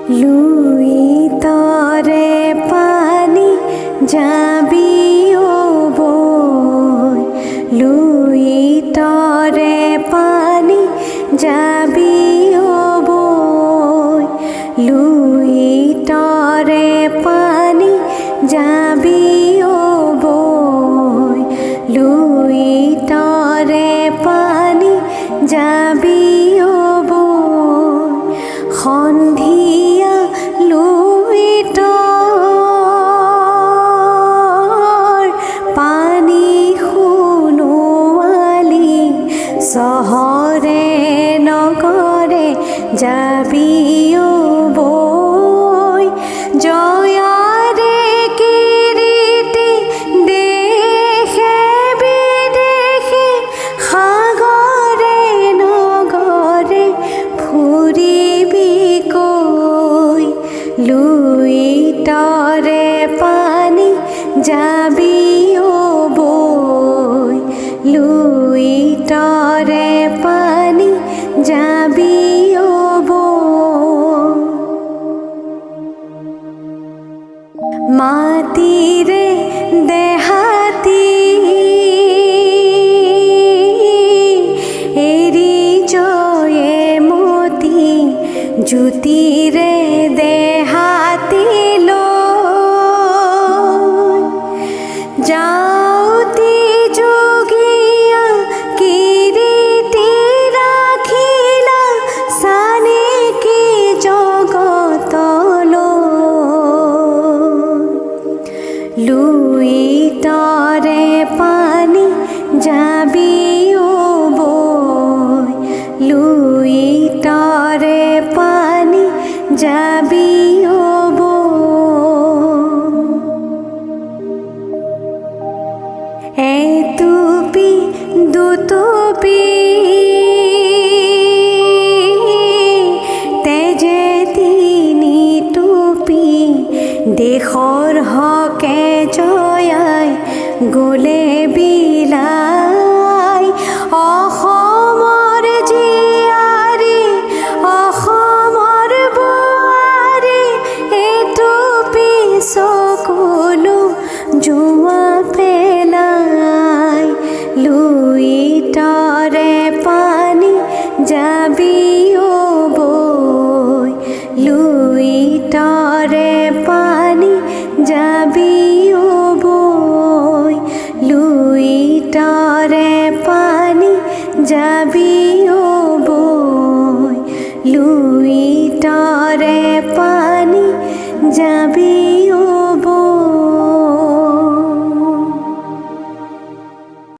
Luis তরে পানি যাবি ও বই, লুই তরে পানি যাবি ও বই, লুই তরে পানি যাবি ও বই, লুই তরে পানি যাবি ও বই। সন্ধিয়া লুই তৰ পানী সোণোৱালি, চহৰে নগৰে যাবি ও বৈ, জয়াৰে কিৰীটি দেশে বিদেশে, সাগৰে নগৰে ফুৰিবি কৈ, লুই তৰে পানী যাবি ও বৈ, লুই তৰে পানী যাবি ও বৈ। মাটিৰে দেহাতী এৰি জয়ে মতি, জ্যোতিৰে দেহাতী লৈ, যাওঁতি যোগীয়া কিৰীটি ৰাখিলা, চানেকি জগতলৈ, লুই তৰে পানী যাবি ও বৈ, লুই তৰে পানী যাবি ও বৈ। এটুপি দুটুপি তেজে তিনি টুপি, দেশৰ হকে জয়াই গলে বিলাই, অসমৰ জীয়াৰী অসমৰ বোৱাৰী, এটুপি চকুলো জোৱা পেলাই, লুই তৰে পানী যাবি ও বৈ, লুই তৰে পানী যাবি ও বৈ, লুই তৰে পানী যাবি ও বৈ, লুই